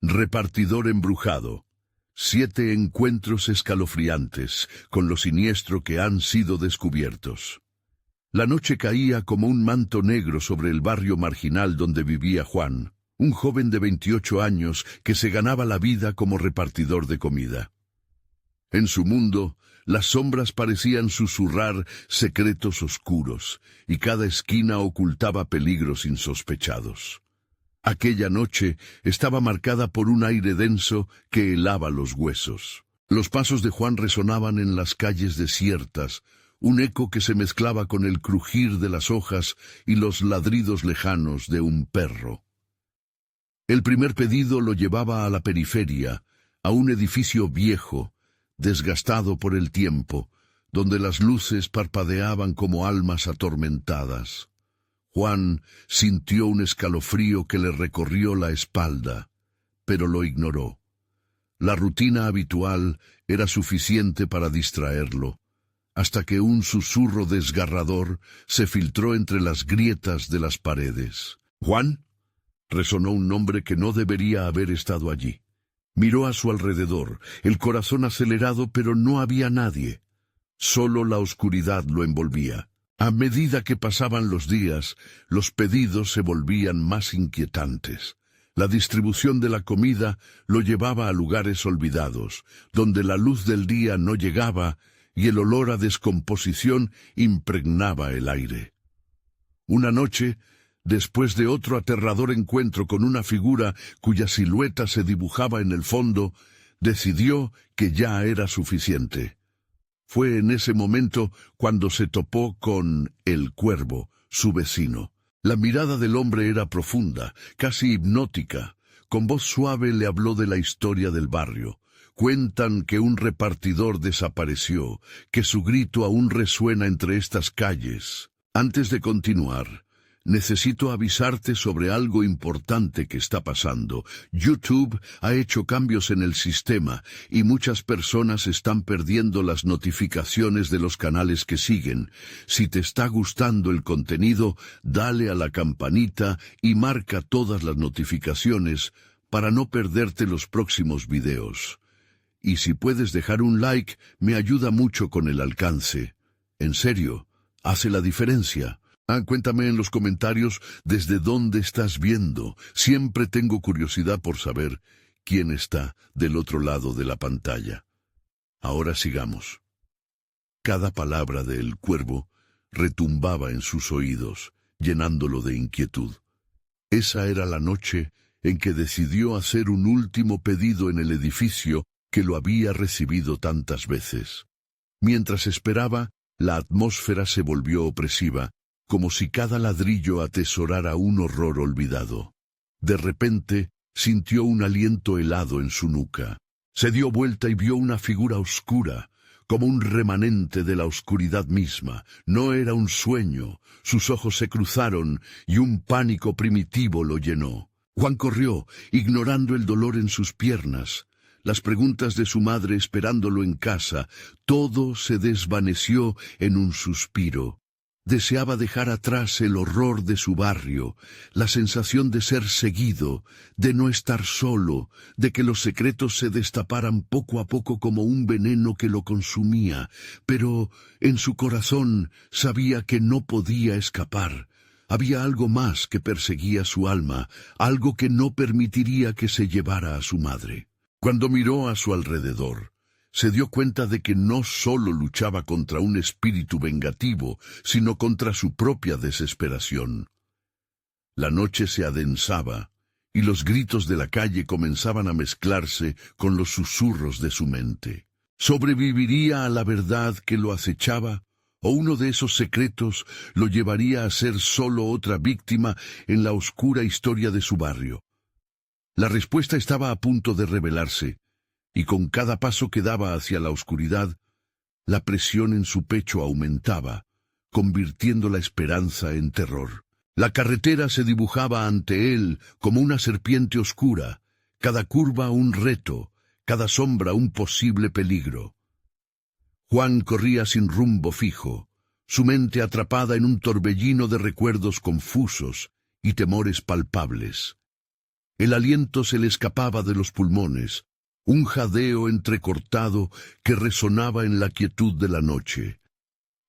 Repartidor embrujado. 7 encuentros escalofriantes con lo siniestro que han sido descubiertos. La noche caía como un manto negro sobre el barrio marginal donde vivía Juan, un joven de 28 años que se ganaba la vida como repartidor de comida. En su mundo, las sombras parecían susurrar secretos oscuros, y cada esquina ocultaba peligros insospechados. Aquella noche estaba marcada por un aire denso que helaba los huesos. Los pasos de Juan resonaban en las calles desiertas, un eco que se mezclaba con el crujir de las hojas y los ladridos lejanos de un perro. El primer pedido lo llevaba a la periferia, a un edificio viejo, desgastado por el tiempo, donde las luces parpadeaban como almas atormentadas. Juan sintió un escalofrío que le recorrió la espalda, pero lo ignoró. La rutina habitual era suficiente para distraerlo, hasta que un susurro desgarrador se filtró entre las grietas de las paredes. «¿Juan?» resonó un nombre que no debería haber estado allí. Miró a su alrededor, el corazón acelerado, pero no había nadie. Solo la oscuridad lo envolvía. A medida que pasaban los días, los pedidos se volvían más inquietantes. La distribución de la comida lo llevaba a lugares olvidados, donde la luz del día no llegaba y el olor a descomposición impregnaba el aire. Una noche, después de otro aterrador encuentro con una figura cuya silueta se dibujaba en el fondo, decidió que ya era suficiente. Fue en ese momento cuando se topó con el cuervo, su vecino. La mirada del hombre era profunda, casi hipnótica. Con voz suave le habló de la historia del barrio. Cuentan que un repartidor desapareció, que su grito aún resuena entre estas calles. Antes de continuar, necesito avisarte sobre algo importante que está pasando. YouTube ha hecho cambios en el sistema y muchas personas están perdiendo las notificaciones de los canales que siguen. Si te está gustando el contenido, dale a la campanita y marca todas las notificaciones para no perderte los próximos videos. Y si puedes dejar un like, me ayuda mucho con el alcance. En serio, hace la diferencia. Cuéntame en los comentarios desde dónde estás viendo. Siempre tengo curiosidad por saber quién está del otro lado de la pantalla. Ahora sigamos. Cada palabra del cuervo retumbaba en sus oídos, llenándolo de inquietud. Esa era la noche en que decidió hacer un último pedido en el edificio que lo había recibido tantas veces. Mientras esperaba, la atmósfera se volvió opresiva, como si cada ladrillo atesorara un horror olvidado. De repente, sintió un aliento helado en su nuca. Se dio vuelta y vio una figura oscura, como un remanente de la oscuridad misma. No era un sueño. Sus ojos se cruzaron y un pánico primitivo lo llenó. Juan corrió, ignorando el dolor en sus piernas. Las preguntas de su madre esperándolo en casa, todo se desvaneció en un suspiro. Deseaba dejar atrás el horror de su barrio, la sensación de ser seguido, de no estar solo, de que los secretos se destaparan poco a poco como un veneno que lo consumía, pero en su corazón sabía que no podía escapar. Había algo más que perseguía su alma, algo que no permitiría que se llevara a su madre. Cuando miró a su alrededor, se dio cuenta de que no solo luchaba contra un espíritu vengativo, sino contra su propia desesperación. La noche se adensaba, y los gritos de la calle comenzaban a mezclarse con los susurros de su mente. ¿Sobreviviría a la verdad que lo acechaba? ¿O uno de esos secretos lo llevaría a ser solo otra víctima en la oscura historia de su barrio? La respuesta estaba a punto de revelarse, y con cada paso que daba hacia la oscuridad, la presión en su pecho aumentaba, convirtiendo la esperanza en terror. La carretera se dibujaba ante él como una serpiente oscura, cada curva un reto, cada sombra un posible peligro. Juan corría sin rumbo fijo, su mente atrapada en un torbellino de recuerdos confusos y temores palpables. El aliento se le escapaba de los pulmones, un jadeo entrecortado que resonaba en la quietud de la noche.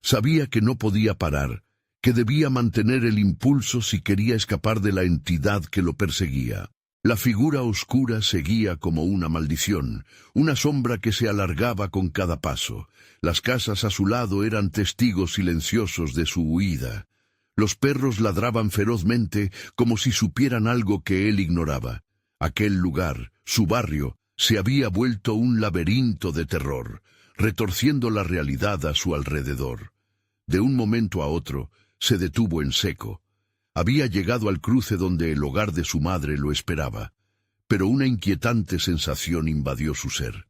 Sabía que no podía parar, que debía mantener el impulso si quería escapar de la entidad que lo perseguía. La figura oscura seguía como una maldición, una sombra que se alargaba con cada paso. Las casas a su lado eran testigos silenciosos de su huida. Los perros ladraban ferozmente como si supieran algo que él ignoraba. Aquel lugar, su barrio, se había vuelto un laberinto de terror, retorciendo la realidad a su alrededor. De un momento a otro, se detuvo en seco. Había llegado al cruce donde el hogar de su madre lo esperaba, pero una inquietante sensación invadió su ser.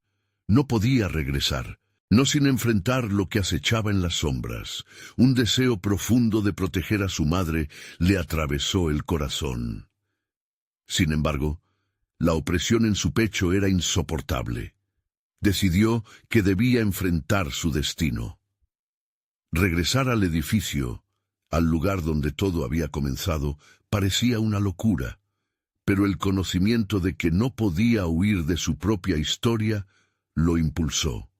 No podía regresar, no sin enfrentar lo que acechaba en las sombras. Un deseo profundo de proteger a su madre le atravesó el corazón. Sin embargo, la opresión en su pecho era insoportable. Decidió que debía enfrentar su destino. Regresar al edificio, al lugar donde todo había comenzado, parecía una locura, pero el conocimiento de que no podía huir de su propia historia lo impulsó.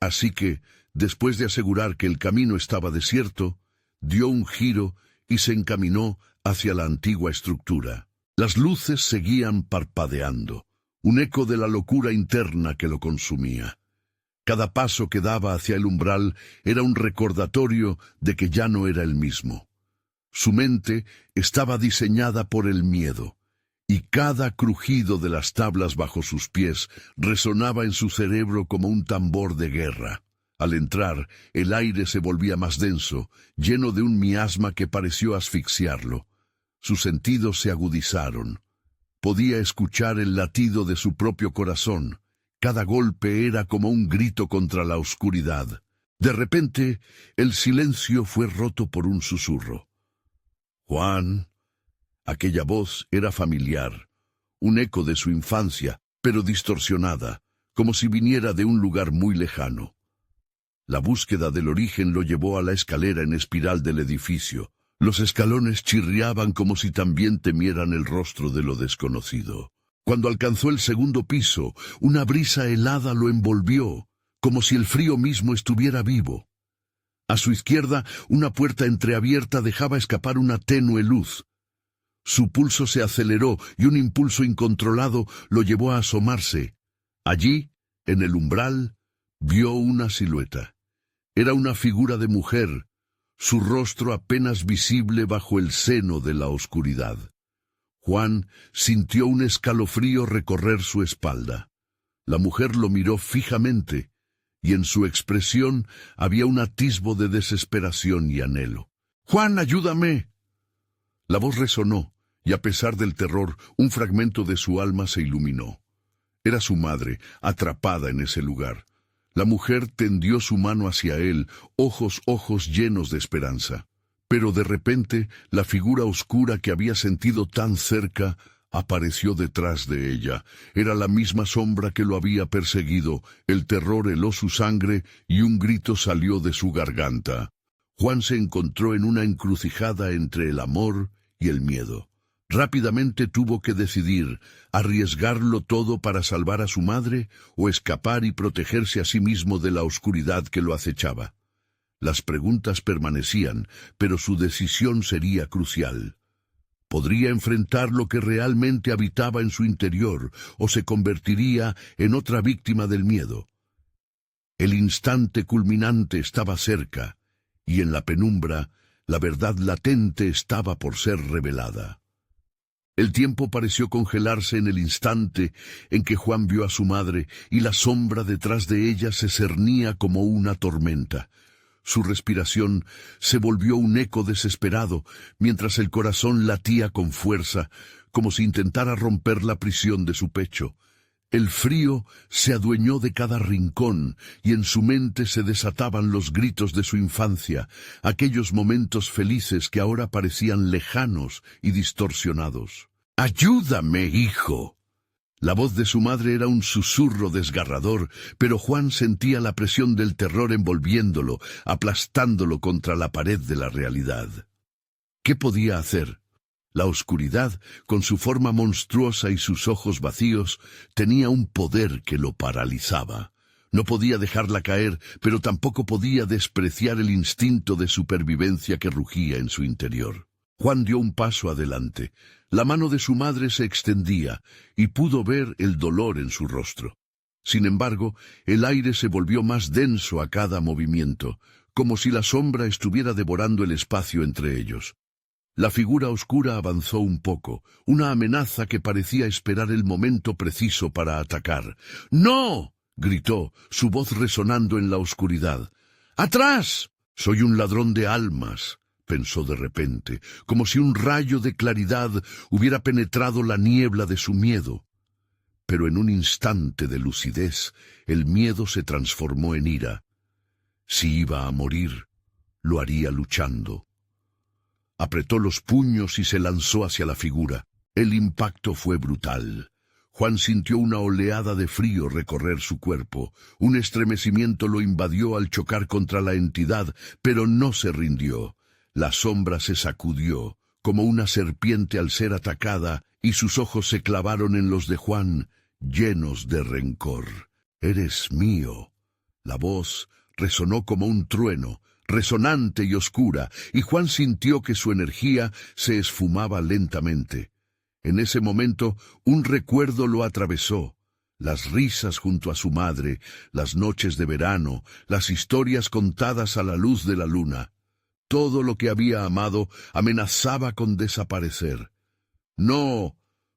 Así que, después de asegurar que el camino estaba desierto, dio un giro y se encaminó hacia la antigua estructura. Las luces seguían parpadeando, un eco de la locura interna que lo consumía. Cada paso que daba hacia el umbral era un recordatorio de que ya no era el mismo. Su mente estaba diseñada por el miedo, y cada crujido de las tablas bajo sus pies resonaba en su cerebro como un tambor de guerra. Al entrar, el aire se volvía más denso, lleno de un miasma que pareció asfixiarlo. Sus sentidos se agudizaron. Podía escuchar el latido de su propio corazón. Cada golpe era como un grito contra la oscuridad. De repente, el silencio fue roto por un susurro. «Juan». Aquella voz era familiar, un eco de su infancia, pero distorsionada, como si viniera de un lugar muy lejano. La búsqueda del origen lo llevó a la escalera en espiral del edificio. Los escalones chirriaban como si también temieran el rostro de lo desconocido. Cuando alcanzó el segundo piso, una brisa helada lo envolvió, como si el frío mismo estuviera vivo. A su izquierda, una puerta entreabierta dejaba escapar una tenue luz. Su pulso se aceleró y un impulso incontrolado lo llevó a asomarse. Allí, en el umbral, vio una silueta. Era una figura de mujer, su rostro apenas visible bajo el seno de la oscuridad. Juan sintió un escalofrío recorrer su espalda. La mujer lo miró fijamente, y en su expresión había un atisbo de desesperación y anhelo. «¡Juan, ayúdame!». La voz resonó, y a pesar del terror, un fragmento de su alma se iluminó. Era su madre, atrapada en ese lugar. La mujer tendió su mano hacia él, ojos llenos de esperanza. Pero de repente, la figura oscura que había sentido tan cerca apareció detrás de ella. Era la misma sombra que lo había perseguido. El terror heló su sangre y un grito salió de su garganta. Juan se encontró en una encrucijada entre el amor y el miedo. Rápidamente tuvo que decidir, arriesgarlo todo para salvar a su madre o escapar y protegerse a sí mismo de la oscuridad que lo acechaba. Las preguntas permanecían, pero su decisión sería crucial. Podría enfrentar lo que realmente habitaba en su interior o se convertiría en otra víctima del miedo. El instante culminante estaba cerca, y en la penumbra, la verdad latente estaba por ser revelada. El tiempo pareció congelarse en el instante en que Juan vio a su madre y la sombra detrás de ella se cernía como una tormenta. Su respiración se volvió un eco desesperado, mientras el corazón latía con fuerza, como si intentara romper la prisión de su pecho. El frío se adueñó de cada rincón, y en su mente se desataban los gritos de su infancia, aquellos momentos felices que ahora parecían lejanos y distorsionados. «¡Ayúdame, hijo!». La voz de su madre era un susurro desgarrador, pero Juan sentía la presión del terror envolviéndolo, aplastándolo contra la pared de la realidad. ¿Qué podía hacer? La oscuridad, con su forma monstruosa y sus ojos vacíos, tenía un poder que lo paralizaba. No podía dejarla caer, pero tampoco podía despreciar el instinto de supervivencia que rugía en su interior. Juan dio un paso adelante. La mano de su madre se extendía y pudo ver el dolor en su rostro. Sin embargo, el aire se volvió más denso a cada movimiento, como si la sombra estuviera devorando el espacio entre ellos. La figura oscura avanzó un poco, una amenaza que parecía esperar el momento preciso para atacar. ¡No!, gritó, su voz resonando en la oscuridad. ¡Atrás! Soy un ladrón de almas, pensó de repente, como si un rayo de claridad hubiera penetrado la niebla de su miedo. Pero en un instante de lucidez, el miedo se transformó en ira. Si iba a morir, lo haría luchando. Apretó los puños y se lanzó hacia la figura. El impacto fue brutal. Juan sintió una oleada de frío recorrer su cuerpo. Un estremecimiento lo invadió al chocar contra la entidad, pero no se rindió. La sombra se sacudió, como una serpiente al ser atacada, y sus ojos se clavaron en los de Juan, llenos de rencor. «Eres mío». La voz resonó como un trueno, resonante y oscura, y Juan sintió que su energía se esfumaba lentamente. En ese momento, un recuerdo lo atravesó. Las risas junto a su madre, las noches de verano, las historias contadas a la luz de la luna. Todo lo que había amado amenazaba con desaparecer. «No»,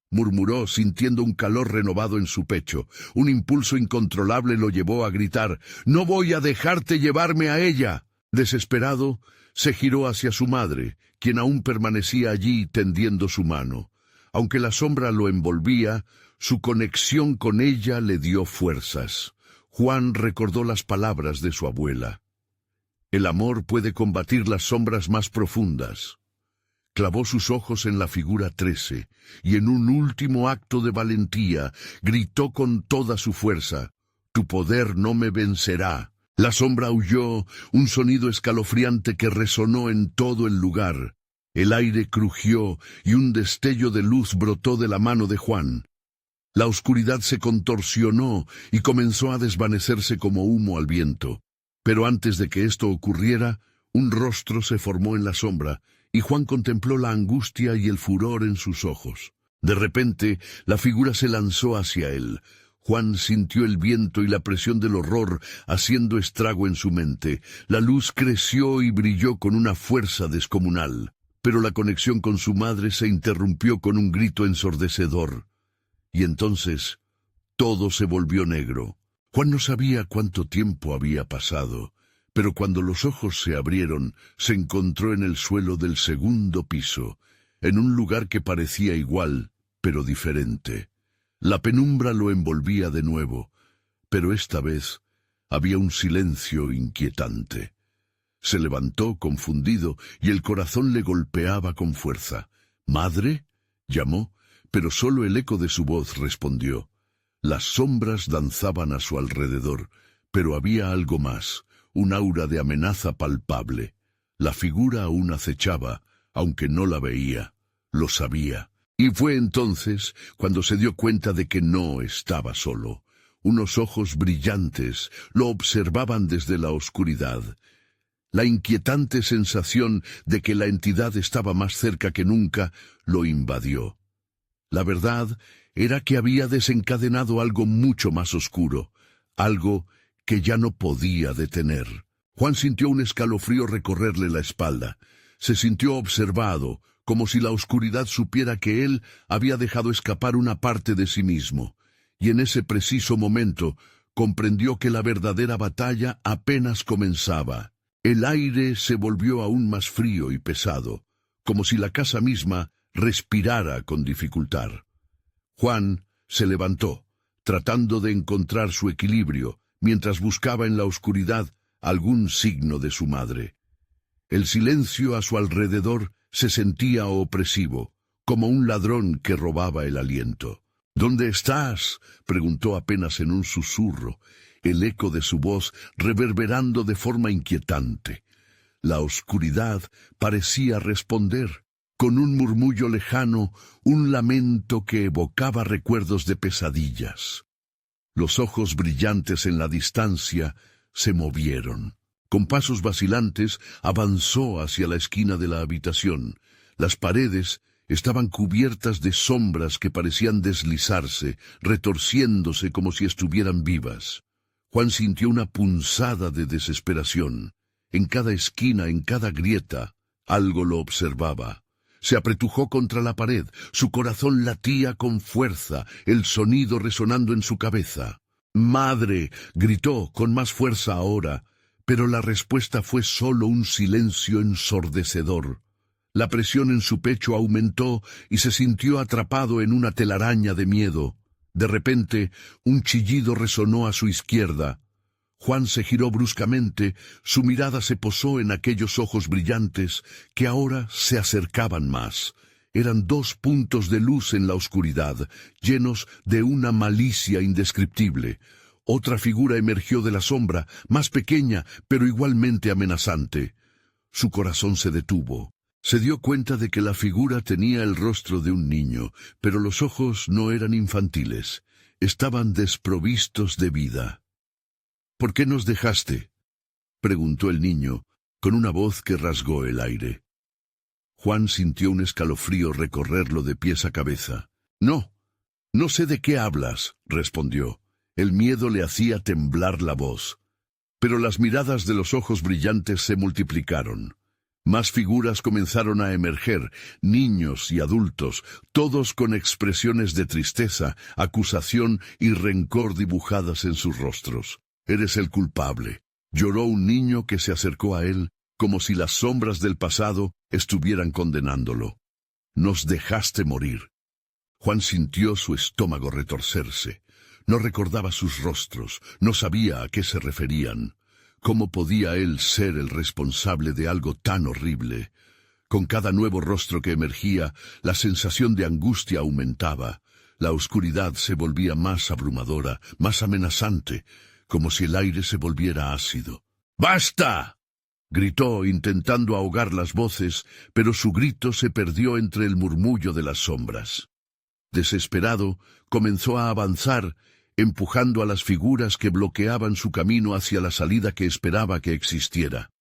murmuró, sintiendo un calor renovado en su pecho. Un impulso incontrolable lo llevó a gritar: «No voy a dejarte llevarme a ella». Desesperado, se giró hacia su madre, quien aún permanecía allí tendiendo su mano. Aunque la sombra lo envolvía, su conexión con ella le dio fuerzas. Juan recordó las palabras de su abuela. «El amor puede combatir las sombras más profundas». Clavó sus ojos en la figura 13 y en un último acto de valentía gritó con toda su fuerza: «Tu poder no me vencerá». La sombra huyó, un sonido escalofriante que resonó en todo el lugar. El aire crujió y un destello de luz brotó de la mano de Juan. La oscuridad se contorsionó y comenzó a desvanecerse como humo al viento. Pero antes de que esto ocurriera, un rostro se formó en la sombra, y Juan contempló la angustia y el furor en sus ojos. De repente, la figura se lanzó hacia él. Juan sintió el viento y la presión del horror haciendo estrago en su mente. La luz creció y brilló con una fuerza descomunal. Pero la conexión con su madre se interrumpió con un grito ensordecedor. Y entonces, todo se volvió negro. Juan no sabía cuánto tiempo había pasado, pero cuando los ojos se abrieron, se encontró en el suelo del segundo piso, en un lugar que parecía igual, pero diferente. La penumbra lo envolvía de nuevo, pero esta vez había un silencio inquietante. Se levantó confundido y el corazón le golpeaba con fuerza. «¿Madre?», llamó, pero solo el eco de su voz respondió. Las sombras danzaban a su alrededor, pero había algo más, un aura de amenaza palpable. La figura aún acechaba, aunque no la veía, lo sabía. Y fue entonces cuando se dio cuenta de que no estaba solo. Unos ojos brillantes lo observaban desde la oscuridad. La inquietante sensación de que la entidad estaba más cerca que nunca lo invadió. La verdad era que había desencadenado algo mucho más oscuro, algo que ya no podía detener. Juan sintió un escalofrío recorrerle la espalda. Se sintió observado, como si la oscuridad supiera que él había dejado escapar una parte de sí mismo. Y en ese preciso momento comprendió que la verdadera batalla apenas comenzaba. El aire se volvió aún más frío y pesado, como si la casa misma respirara con dificultad. Juan se levantó, tratando de encontrar su equilibrio, mientras buscaba en la oscuridad algún signo de su madre. El silencio a su alrededor se sentía opresivo, como un ladrón que robaba el aliento. «¿Dónde estás?», preguntó apenas en un susurro, el eco de su voz reverberando de forma inquietante. La oscuridad parecía responder. con un murmullo lejano, un lamento que evocaba recuerdos de pesadillas. Los ojos brillantes en la distancia se movieron. Con pasos vacilantes avanzó hacia la esquina de la habitación. Las paredes estaban cubiertas de sombras que parecían deslizarse, retorciéndose como si estuvieran vivas. Juan sintió una punzada de desesperación. En cada esquina, en cada grieta, algo lo observaba. Se apretujó contra la pared, su corazón latía con fuerza, el sonido resonando en su cabeza. «¡Madre!», gritó con más fuerza ahora, pero la respuesta fue solo un silencio ensordecedor. La presión en su pecho aumentó y se sintió atrapado en una telaraña de miedo. De repente, un chillido resonó a su izquierda. Juan se giró bruscamente, su mirada se posó en aquellos ojos brillantes que ahora se acercaban más. Eran 2 puntos de luz en la oscuridad, llenos de una malicia indescriptible. Otra figura emergió de la sombra, más pequeña, pero igualmente amenazante. Su corazón se detuvo. Se dio cuenta de que la figura tenía el rostro de un niño, pero los ojos no eran infantiles. Estaban desprovistos de vida. «¿Por qué nos dejaste?», preguntó el niño, con una voz que rasgó el aire. Juan sintió un escalofrío recorrerlo de pies a cabeza. No sé de qué hablas», respondió. El miedo le hacía temblar la voz. Pero las miradas de los ojos brillantes se multiplicaron. Más figuras comenzaron a emerger, niños y adultos, todos con expresiones de tristeza, acusación y rencor dibujadas en sus rostros. «Eres el culpable», lloró un niño que se acercó a él, como si las sombras del pasado estuvieran condenándolo. «Nos dejaste morir». Juan sintió su estómago retorcerse. No recordaba sus rostros, no sabía a qué se referían. ¿Cómo podía él ser el responsable de algo tan horrible? Con cada nuevo rostro que emergía, la sensación de angustia aumentaba. La oscuridad se volvía más abrumadora, más amenazante, como si el aire se volviera ácido. «¡Basta!», gritó, intentando ahogar las voces, pero su grito se perdió entre el murmullo de las sombras. Desesperado, comenzó a avanzar, empujando a las figuras que bloqueaban su camino hacia la salida que esperaba que existiera.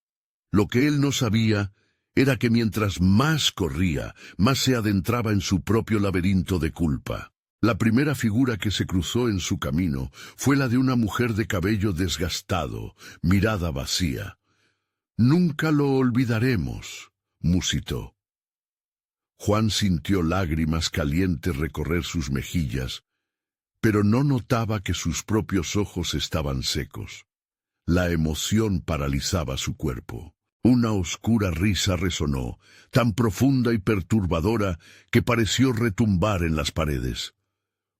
Lo que él no sabía era que mientras más corría, más se adentraba en su propio laberinto de culpa. La primera figura que se cruzó en su camino fue la de una mujer de cabello desgastado, mirada vacía. «Nunca lo olvidaremos», musitó. Juan sintió lágrimas calientes recorrer sus mejillas, pero no notaba que sus propios ojos estaban secos. La emoción paralizaba su cuerpo. Una oscura risa resonó, tan profunda y perturbadora que pareció retumbar en las paredes.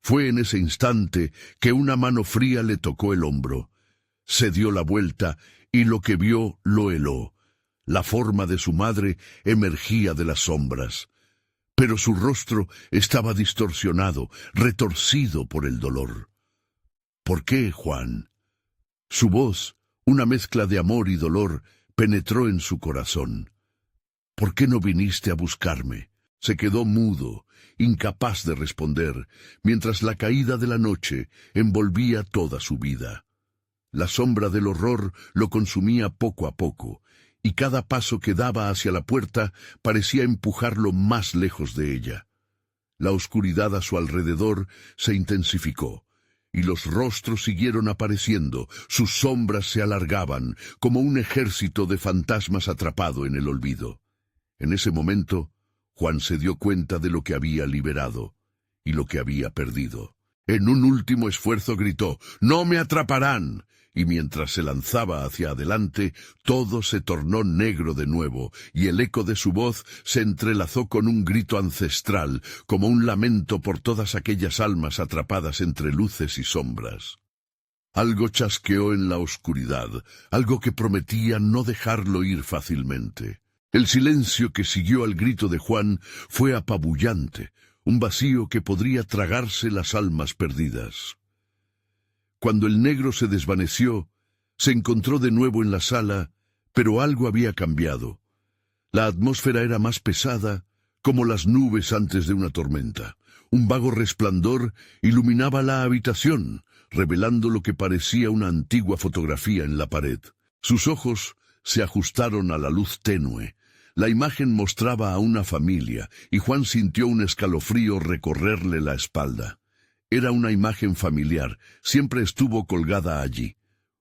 Fue en ese instante que una mano fría le tocó el hombro. Se dio la vuelta y lo que vio lo heló. La forma de su madre emergía de las sombras, pero su rostro estaba distorsionado, retorcido por el dolor. «¿Por qué, Juan?». Su voz, una mezcla de amor y dolor, penetró en su corazón. «¿Por qué no viniste a buscarme?». Se quedó mudo, incapaz de responder, mientras la caída de la noche envolvía toda su vida. La sombra del horror lo consumía poco a poco, y cada paso que daba hacia la puerta parecía empujarlo más lejos de ella. La oscuridad a su alrededor se intensificó, y los rostros siguieron apareciendo, sus sombras se alargaban, como un ejército de fantasmas atrapado en el olvido. En ese momento, Juan se dio cuenta de lo que había liberado y lo que había perdido. En un último esfuerzo gritó: «¡No me atraparán!», y mientras se lanzaba hacia adelante, todo se tornó negro de nuevo, y el eco de su voz se entrelazó con un grito ancestral, como un lamento por todas aquellas almas atrapadas entre luces y sombras. Algo chasqueó en la oscuridad, algo que prometía no dejarlo ir fácilmente. El silencio que siguió al grito de Juan fue apabullante, un vacío que podría tragarse las almas perdidas. Cuando el negro se desvaneció, se encontró de nuevo en la sala, pero algo había cambiado. La atmósfera era más pesada, como las nubes antes de una tormenta. Un vago resplandor iluminaba la habitación, revelando lo que parecía una antigua fotografía en la pared. Sus ojos se ajustaron a la luz tenue. La imagen mostraba a una familia, y Juan sintió un escalofrío recorrerle la espalda. Era una imagen familiar, siempre estuvo colgada allí.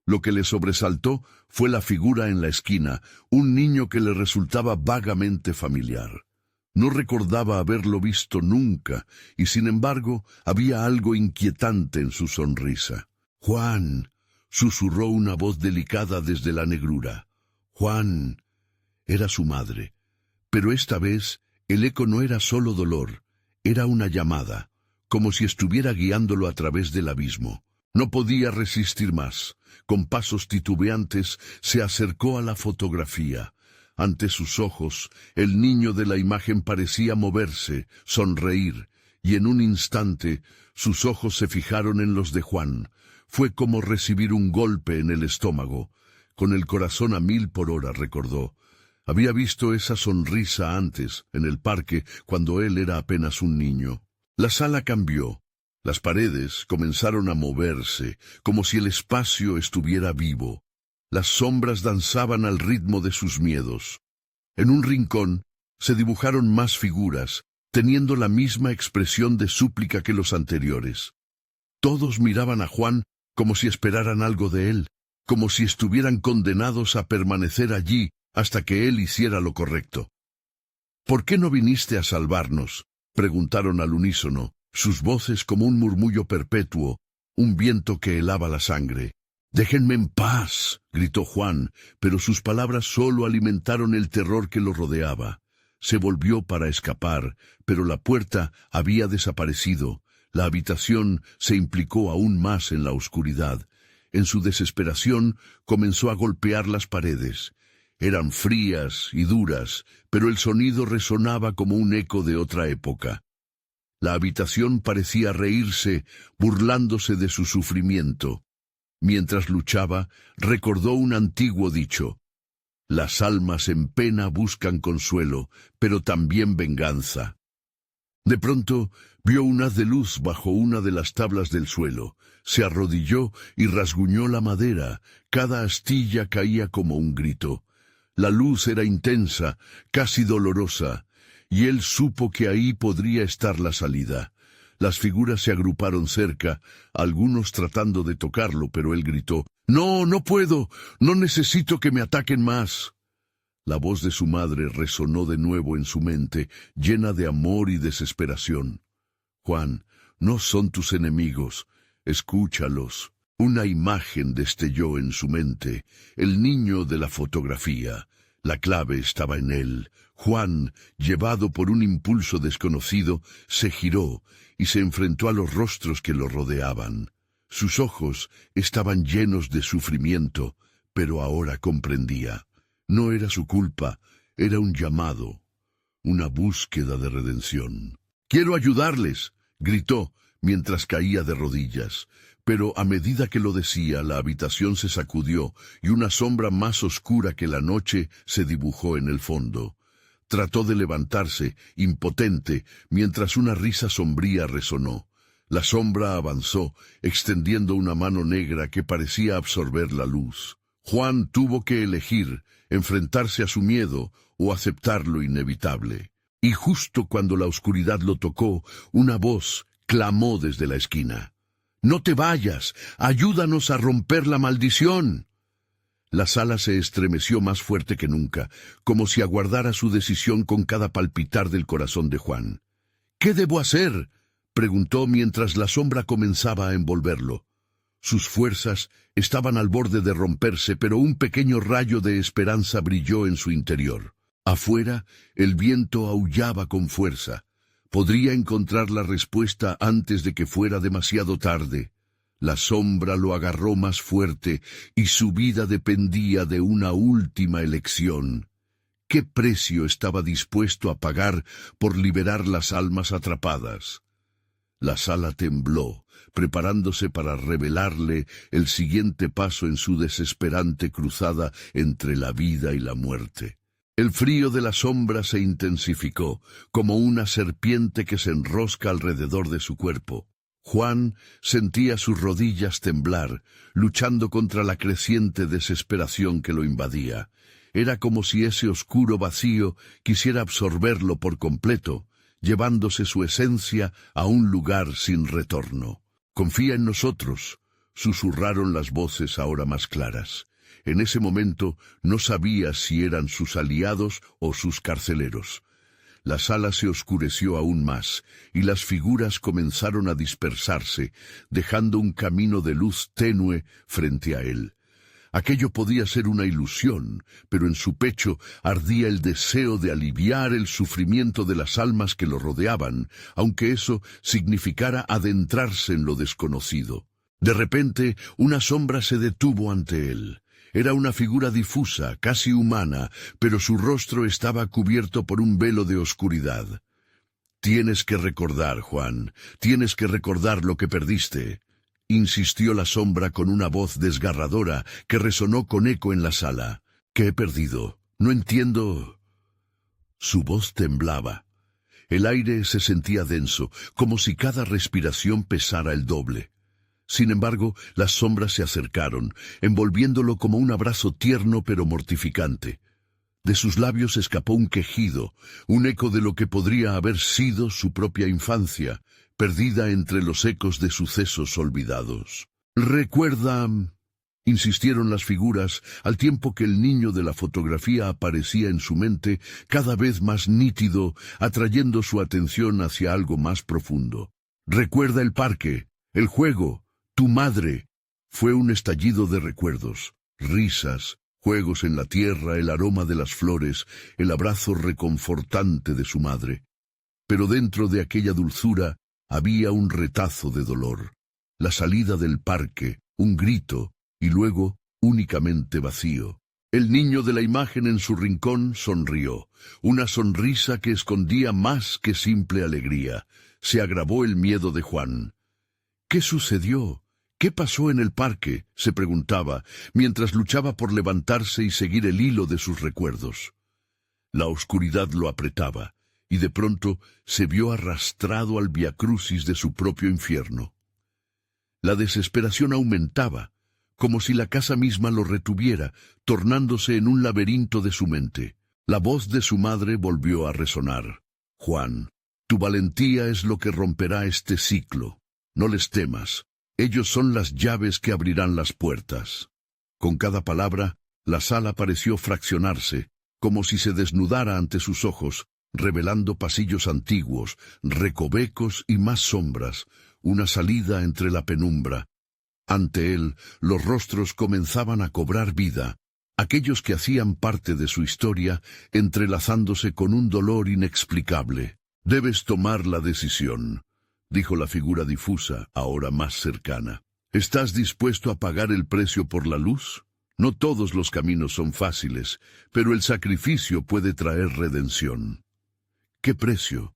Lo que le sobresaltó fue la figura en la esquina, un niño que le resultaba vagamente familiar. No recordaba haberlo visto nunca, y sin embargo había algo inquietante en su sonrisa. «Juan», susurró una voz delicada desde la negrura. «Juan». Era su madre. Pero esta vez el eco no era solo dolor, era una llamada, como si estuviera guiándolo a través del abismo. No podía resistir más. Con pasos titubeantes se acercó a la fotografía. Ante sus ojos, el niño de la imagen parecía moverse, sonreír, y en un instante sus ojos se fijaron en los de Juan. Fue como recibir un golpe en el estómago. Con el corazón a 1000 por hora, recordó. Había visto esa sonrisa antes, en el parque, cuando él era apenas un niño. La sala cambió. Las paredes comenzaron a moverse, como si el espacio estuviera vivo. Las sombras danzaban al ritmo de sus miedos. En un rincón se dibujaron más figuras, teniendo la misma expresión de súplica que los anteriores. Todos miraban a Juan como si esperaran algo de él, como si estuvieran condenados a permanecer allí hasta que él hiciera lo correcto. «¿Por qué no viniste a salvarnos?», preguntaron al unísono, sus voces como un murmullo perpetuo, un viento que helaba la sangre. «Déjenme en paz», gritó Juan, pero sus palabras solo alimentaron el terror que lo rodeaba. Se volvió para escapar, pero la puerta había desaparecido. La habitación se implicó aún más en la oscuridad. En su desesperación comenzó a golpear las paredes. Eran frías y duras, pero el sonido resonaba como un eco de otra época. La habitación parecía reírse, burlándose de su sufrimiento. Mientras luchaba, recordó un antiguo dicho: «Las almas en pena buscan consuelo, pero también venganza». De pronto, vio un haz de luz bajo una de las tablas del suelo. Se arrodilló y rasguñó la madera. Cada astilla caía como un grito. La luz era intensa, casi dolorosa, y él supo que ahí podría estar la salida. Las figuras se agruparon cerca, algunos tratando de tocarlo, pero él gritó: «No, no puedo, no necesito que me ataquen más». La voz de su madre resonó de nuevo en su mente, llena de amor y desesperación. «Juan, no son tus enemigos, escúchalos». Una imagen destelló en su mente, el niño de la fotografía. La clave estaba en él. Juan, llevado por un impulso desconocido, se giró y se enfrentó a los rostros que lo rodeaban. Sus ojos estaban llenos de sufrimiento, pero ahora comprendía. No era su culpa, era un llamado, una búsqueda de redención. «Quiero ayudarles», gritó mientras caía de rodillas. Pero a medida que lo decía, la habitación se sacudió y una sombra más oscura que la noche se dibujó en el fondo. Trató de levantarse, impotente, mientras una risa sombría resonó. La sombra avanzó, extendiendo una mano negra que parecía absorber la luz. Juan tuvo que elegir, enfrentarse a su miedo o aceptar lo inevitable. Y justo cuando la oscuridad lo tocó, una voz clamó desde la esquina: «No te vayas, ayúdanos a romper la maldición». La sala se estremeció más fuerte que nunca, como si aguardara su decisión con cada palpitar del corazón de Juan. «¿Qué debo hacer?», preguntó mientras la sombra comenzaba a envolverlo. Sus fuerzas estaban al borde de romperse, pero un pequeño rayo de esperanza brilló en su interior. Afuera, el viento aullaba con fuerza. Podría encontrar la respuesta antes de que fuera demasiado tarde. La sombra lo agarró más fuerte y su vida dependía de una última elección. ¿Qué precio estaba dispuesto a pagar por liberar las almas atrapadas? La sala tembló, preparándose para revelarle el siguiente paso en su desesperante cruzada entre la vida y la muerte. El frío de la sombra se intensificó, como una serpiente que se enrosca alrededor de su cuerpo. Juan sentía sus rodillas temblar, luchando contra la creciente desesperación que lo invadía. Era como si ese oscuro vacío quisiera absorberlo por completo, llevándose su esencia a un lugar sin retorno. «Confía en nosotros», susurraron las voces ahora más claras. En ese momento no sabía si eran sus aliados o sus carceleros. La sala se oscureció aún más, y las figuras comenzaron a dispersarse, dejando un camino de luz tenue frente a él. Aquello podía ser una ilusión, pero en su pecho ardía el deseo de aliviar el sufrimiento de las almas que lo rodeaban, aunque eso significara adentrarse en lo desconocido. De repente, una sombra se detuvo ante él. Era una figura difusa, casi humana, pero su rostro estaba cubierto por un velo de oscuridad. «Tienes que recordar, Juan, tienes que recordar lo que perdiste», insistió la sombra con una voz desgarradora que resonó con eco en la sala. «¿Qué he perdido? No entiendo». Su voz temblaba. El aire se sentía denso, como si cada respiración pesara el doble. Sin embargo, las sombras se acercaron, envolviéndolo como un abrazo tierno pero mortificante. De sus labios escapó un quejido, un eco de lo que podría haber sido su propia infancia, perdida entre los ecos de sucesos olvidados. «Recuerda», insistieron las figuras, al tiempo que el niño de la fotografía aparecía en su mente cada vez más nítido, atrayendo su atención hacia algo más profundo. «Recuerda el parque, el juego, tu madre». Fue un estallido de recuerdos, risas, juegos en la tierra, el aroma de las flores, el abrazo reconfortante de su madre. Pero dentro de aquella dulzura había un retazo de dolor. La salida del parque, un grito, y luego únicamente vacío. El niño de la imagen en su rincón sonrió, una sonrisa que escondía más que simple alegría. Se agravó el miedo de Juan. «¿Qué sucedió? ¿Qué pasó en el parque?», se preguntaba, mientras luchaba por levantarse y seguir el hilo de sus recuerdos. La oscuridad lo apretaba, y de pronto se vio arrastrado al viacrucis de su propio infierno. La desesperación aumentaba, como si la casa misma lo retuviera, tornándose en un laberinto de su mente. La voz de su madre volvió a resonar. «Juan, tu valentía es lo que romperá este ciclo. No les temas. Ellos son las llaves que abrirán las puertas». Con cada palabra, la sala pareció fraccionarse, como si se desnudara ante sus ojos, revelando pasillos antiguos, recovecos y más sombras, una salida entre la penumbra. Ante él, los rostros comenzaban a cobrar vida, aquellos que hacían parte de su historia, entrelazándose con un dolor inexplicable. «Debes tomar la decisión», dijo la figura difusa, ahora más cercana. «¿Estás dispuesto a pagar el precio por la luz? No todos los caminos son fáciles, pero el sacrificio puede traer redención». «¿Qué precio?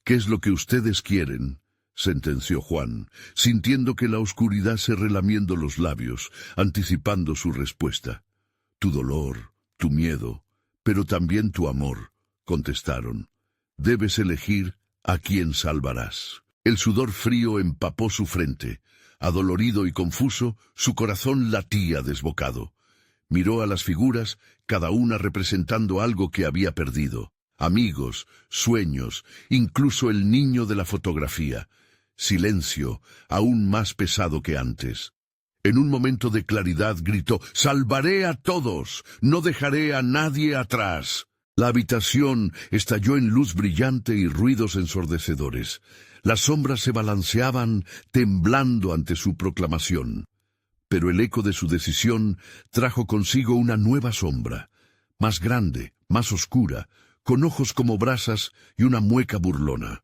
¿Qué es lo que ustedes quieren?», sentenció Juan, sintiendo que la oscuridad se relamiendo los labios, anticipando su respuesta. «Tu dolor, tu miedo, pero también tu amor», contestaron. «Debes elegir a quién salvarás». El sudor frío empapó su frente. Adolorido y confuso, su corazón latía desbocado. Miró a las figuras, cada una representando algo que había perdido. Amigos, sueños, incluso el niño de la fotografía. Silencio, aún más pesado que antes. En un momento de claridad gritó: «¡Salvaré a todos! ¡No dejaré a nadie atrás!». La habitación estalló en luz brillante y ruidos ensordecedores. Las sombras se balanceaban, temblando ante su proclamación. Pero el eco de su decisión trajo consigo una nueva sombra, más grande, más oscura, con ojos como brasas y una mueca burlona.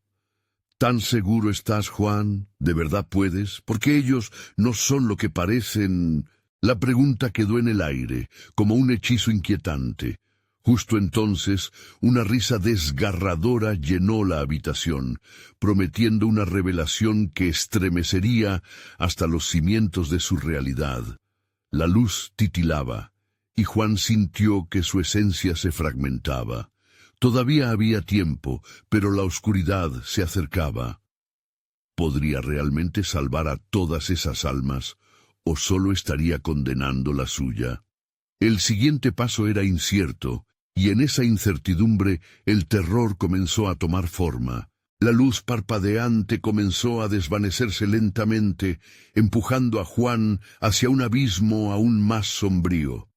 «¿Tan seguro estás, Juan? ¿De verdad puedes? Porque ellos no son lo que parecen». La pregunta quedó en el aire, como un hechizo inquietante. Justo entonces, una risa desgarradora llenó la habitación, prometiendo una revelación que estremecería hasta los cimientos de su realidad. La luz titilaba, y Juan sintió que su esencia se fragmentaba. Todavía había tiempo, pero la oscuridad se acercaba. ¿Podría realmente salvar a todas esas almas, o solo estaría condenando la suya? El siguiente paso era incierto, y en esa incertidumbre el terror comenzó a tomar forma. La luz parpadeante comenzó a desvanecerse lentamente, empujando a Juan hacia un abismo aún más sombrío.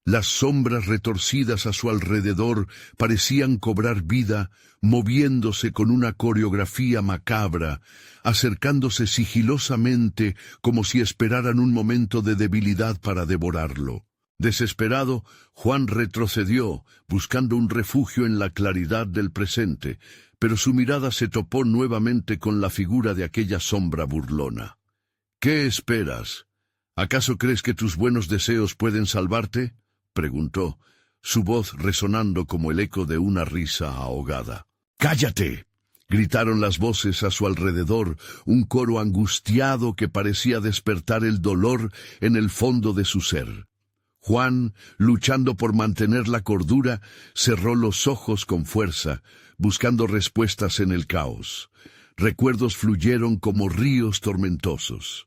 Las sombras retorcidas a su alrededor parecían cobrar vida, moviéndose con una coreografía macabra, acercándose sigilosamente como si esperaran un momento de debilidad para devorarlo. Desesperado, Juan retrocedió, buscando un refugio en la claridad del presente, pero su mirada se topó nuevamente con la figura de aquella sombra burlona. «¿Qué esperas? ¿Acaso crees que tus buenos deseos pueden salvarte?», preguntó, su voz resonando como el eco de una risa ahogada. «¡Cállate!», gritaron las voces a su alrededor, un coro angustiado que parecía despertar el dolor en el fondo de su ser. Juan, luchando por mantener la cordura, cerró los ojos con fuerza, buscando respuestas en el caos. Recuerdos fluyeron como ríos tormentosos.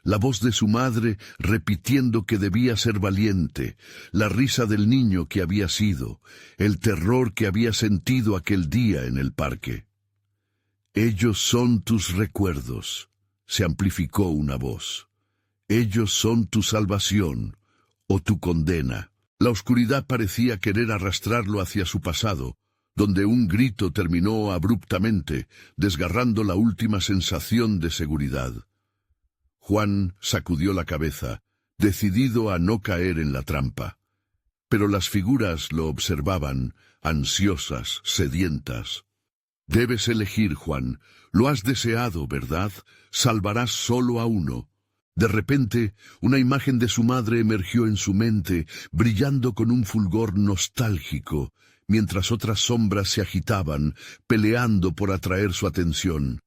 La voz de su madre repitiendo que debía ser valiente, la risa del niño que había sido, el terror que había sentido aquel día en el parque. «Ellos son tus recuerdos», se amplificó una voz. «Ellos son tu salvación o tu condena». La oscuridad parecía querer arrastrarlo hacia su pasado, donde un grito terminó abruptamente, desgarrando la última sensación de seguridad. Juan sacudió la cabeza, decidido a no caer en la trampa. Pero las figuras lo observaban, ansiosas, sedientas. «Debes elegir, Juan. Lo has deseado, ¿verdad? Salvarás solo a uno». De repente, una imagen de su madre emergió en su mente, brillando con un fulgor nostálgico, mientras otras sombras se agitaban, peleando por atraer su atención.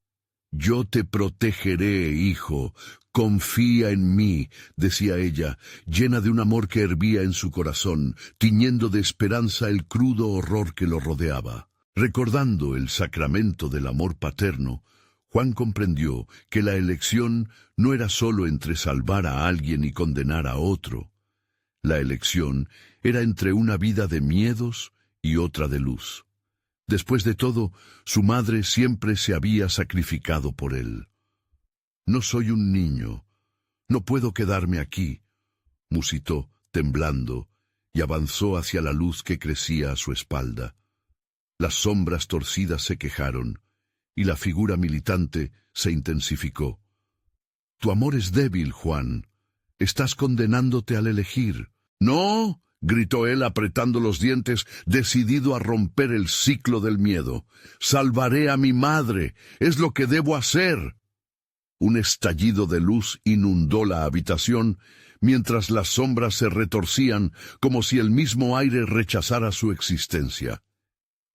«Yo te protegeré, hijo. Confía en mí», decía ella, llena de un amor que hervía en su corazón, tiñendo de esperanza el crudo horror que lo rodeaba. Recordando el sacramento del amor paterno, Juan comprendió que la elección no era sólo entre salvar a alguien y condenar a otro. La elección era entre una vida de miedos y otra de luz. Después de todo, su madre siempre se había sacrificado por él. «No soy un niño. No puedo quedarme aquí», musitó, temblando, y avanzó hacia la luz que crecía a su espalda. Las sombras torcidas se quejaron, y la figura militante se intensificó. «Tu amor es débil, Juan. Estás condenándote al elegir». «No», gritó él apretando los dientes, decidido a romper el ciclo del miedo. «Salvaré a mi madre. Es lo que debo hacer». Un estallido de luz inundó la habitación, mientras las sombras se retorcían como si el mismo aire rechazara su existencia.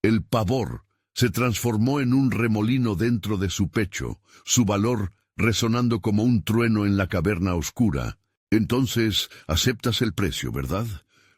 El pavor se transformó en un remolino dentro de su pecho, su valor resonando como un trueno en la caverna oscura. «Entonces aceptas el precio, ¿verdad?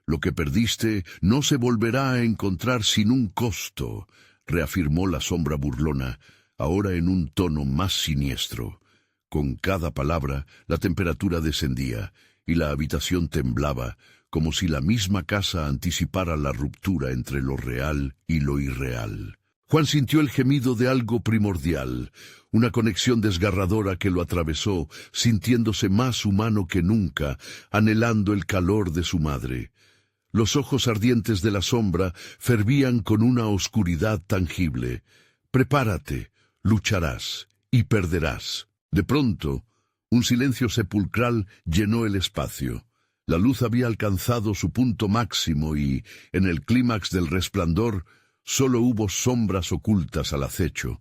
Lo que perdiste no se volverá a encontrar sin un costo», reafirmó la sombra burlona, ahora en un tono más siniestro. Con cada palabra, la temperatura descendía, y la habitación temblaba, como si la misma casa anticipara la ruptura entre lo real y lo irreal. Juan sintió el gemido de algo primordial, una conexión desgarradora que lo atravesó, sintiéndose más humano que nunca, anhelando el calor de su madre. Los ojos ardientes de la sombra fervían con una oscuridad tangible. «Prepárate, lucharás y perderás». De pronto, un silencio sepulcral llenó el espacio. La luz había alcanzado su punto máximo y, en el clímax del resplandor, solo hubo sombras ocultas al acecho.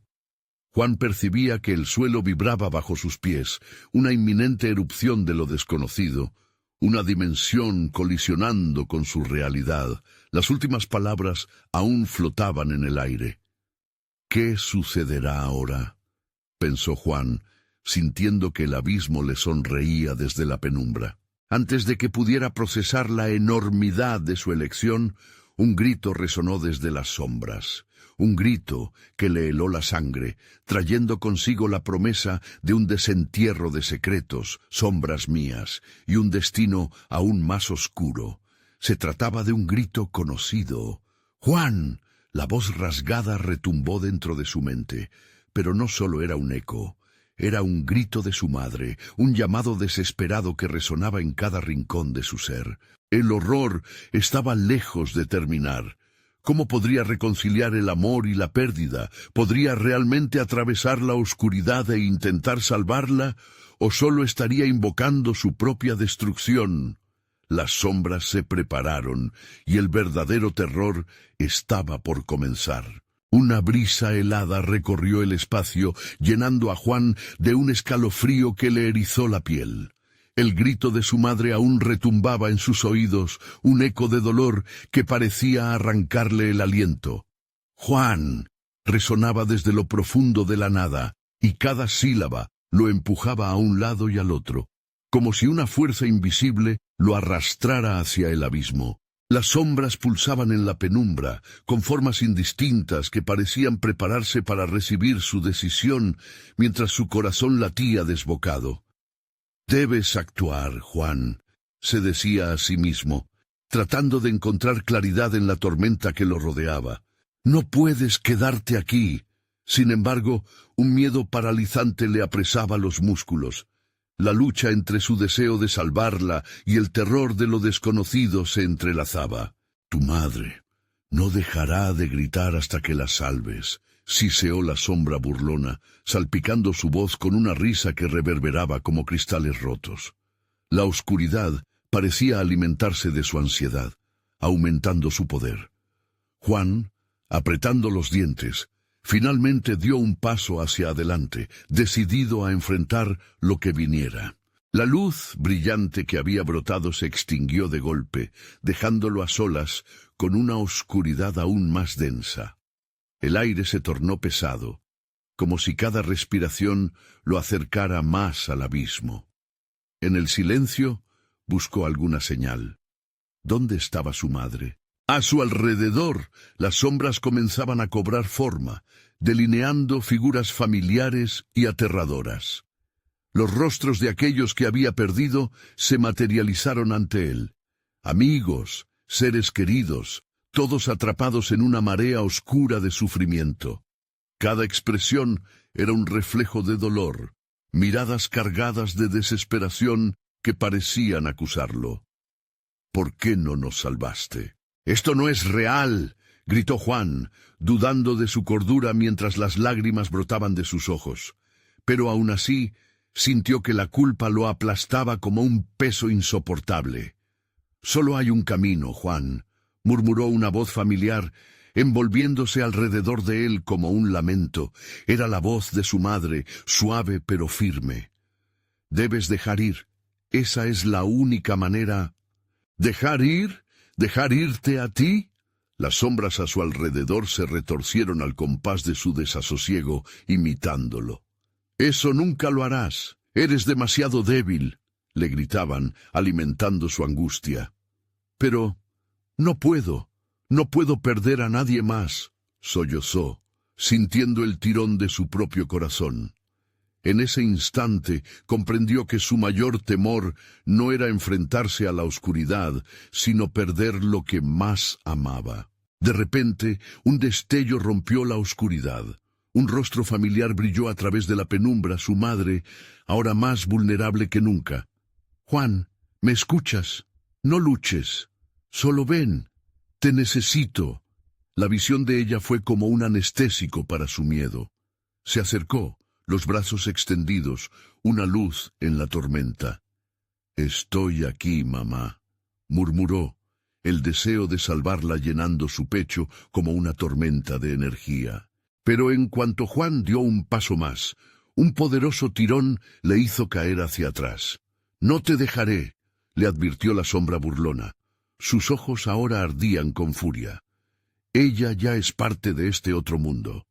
Juan percibía que el suelo vibraba bajo sus pies, una inminente erupción de lo desconocido, una dimensión colisionando con su realidad. Las últimas palabras aún flotaban en el aire. «¿Qué sucederá ahora?», pensó Juan, sintiendo que el abismo le sonreía desde la penumbra. Antes de que pudiera procesar la enormidad de su elección, un grito resonó desde las sombras. Un grito que le heló la sangre, trayendo consigo la promesa de un desentierro de secretos, sombras mías, y un destino aún más oscuro. Se trataba de un grito conocido. ¡Juan! La voz rasgada retumbó dentro de su mente, pero no solo era un eco. Era un grito de su madre, un llamado desesperado que resonaba en cada rincón de su ser. El horror estaba lejos de terminar. ¿Cómo podría reconciliar el amor y la pérdida? ¿Podría realmente atravesar la oscuridad e intentar salvarla? ¿O solo estaría invocando su propia destrucción? Las sombras se prepararon, y el verdadero terror estaba por comenzar. Una brisa helada recorrió el espacio, llenando a Juan de un escalofrío que le erizó la piel. El grito de su madre aún retumbaba en sus oídos, un eco de dolor que parecía arrancarle el aliento. «Juan», resonaba desde lo profundo de la nada, y cada sílaba lo empujaba a un lado y al otro, como si una fuerza invisible lo arrastrara hacia el abismo. Las sombras pulsaban en la penumbra, con formas indistintas que parecían prepararse para recibir su decisión, mientras su corazón latía desbocado. «Debes actuar, Juan», se decía a sí mismo, tratando de encontrar claridad en la tormenta que lo rodeaba. «No puedes quedarte aquí». Sin embargo, un miedo paralizante le apresaba los músculos. La lucha entre su deseo de salvarla y el terror de lo desconocido se entrelazaba. «Tu madre no dejará de gritar hasta que la salves», siseó la sombra burlona, salpicando su voz con una risa que reverberaba como cristales rotos. La oscuridad parecía alimentarse de su ansiedad, aumentando su poder. Juan, apretando los dientes, finalmente dio un paso hacia adelante, decidido a enfrentar lo que viniera. La luz brillante que había brotado se extinguió de golpe, dejándolo a solas con una oscuridad aún más densa. El aire se tornó pesado, como si cada respiración lo acercara más al abismo. En el silencio buscó alguna señal. ¿Dónde estaba su madre? A su alrededor, las sombras comenzaban a cobrar forma, delineando figuras familiares y aterradoras. Los rostros de aquellos que había perdido se materializaron ante él. Amigos, seres queridos, todos atrapados en una marea oscura de sufrimiento. Cada expresión era un reflejo de dolor, miradas cargadas de desesperación que parecían acusarlo. «¿Por qué no nos salvaste?» «Esto no es real», gritó Juan, dudando de su cordura mientras las lágrimas brotaban de sus ojos. Pero aún así, sintió que la culpa lo aplastaba como un peso insoportable. «Solo hay un camino, Juan», murmuró una voz familiar, envolviéndose alrededor de él como un lamento. Era la voz de su madre, suave pero firme. «Debes dejar ir. Esa es la única manera». «¿Dejar ir? ¿Dejar irte a ti?» Las sombras a su alrededor se retorcieron al compás de su desasosiego, imitándolo. «Eso nunca lo harás. Eres demasiado débil», le gritaban, alimentando su angustia. «Pero no puedo perder a nadie más», sollozó, sintiendo el tirón de su propio corazón. En ese instante comprendió que su mayor temor no era enfrentarse a la oscuridad, sino perder lo que más amaba. De repente, un destello rompió la oscuridad. Un rostro familiar brilló a través de la penumbra, su madre, ahora más vulnerable que nunca. «Juan, ¿me escuchas? No luches. Solo ven. Te necesito». La visión de ella fue como un anestésico para su miedo. Se acercó, los brazos extendidos, una luz en la tormenta. «Estoy aquí, mamá», murmuró, el deseo de salvarla llenando su pecho como una tormenta de energía. Pero en cuanto Juan dio un paso más, un poderoso tirón le hizo caer hacia atrás. «No te dejaré», le advirtió la sombra burlona. Sus ojos ahora ardían con furia. «Ella ya es parte de este otro mundo.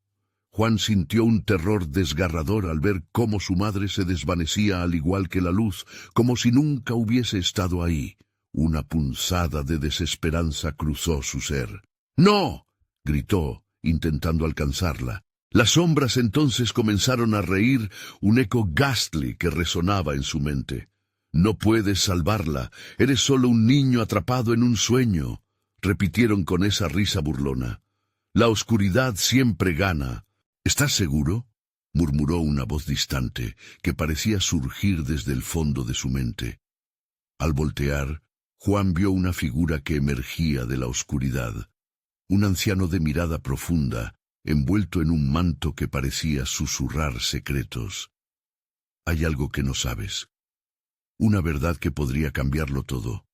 Juan sintió un terror desgarrador al ver cómo su madre se desvanecía al igual que la luz, como si nunca hubiese estado ahí. Una punzada de desesperanza cruzó su ser. ¡No!, gritó, intentando alcanzarla. Las sombras entonces comenzaron a reír, un eco ghastly que resonaba en su mente. «No puedes salvarla, eres solo un niño atrapado en un sueño», repitieron con esa risa burlona. «La oscuridad siempre gana». «¿Estás seguro?», murmuró una voz distante, que parecía surgir desde el fondo de su mente. Al voltear, Juan vio una figura que emergía de la oscuridad. Un anciano de mirada profunda, envuelto en un manto que parecía susurrar secretos. «Hay algo que no sabes. Una verdad que podría cambiarlo todo».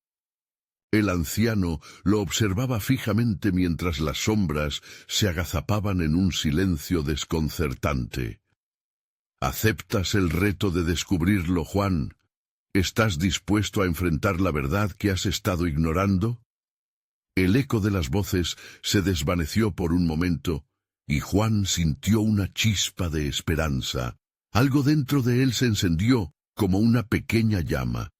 El anciano lo observaba fijamente mientras las sombras se agazapaban en un silencio desconcertante. «¿Aceptas el reto de descubrirlo, Juan? ¿Estás dispuesto a enfrentar la verdad que has estado ignorando?» El eco de las voces se desvaneció por un momento, y Juan sintió una chispa de esperanza. Algo dentro de él se encendió como una pequeña llama.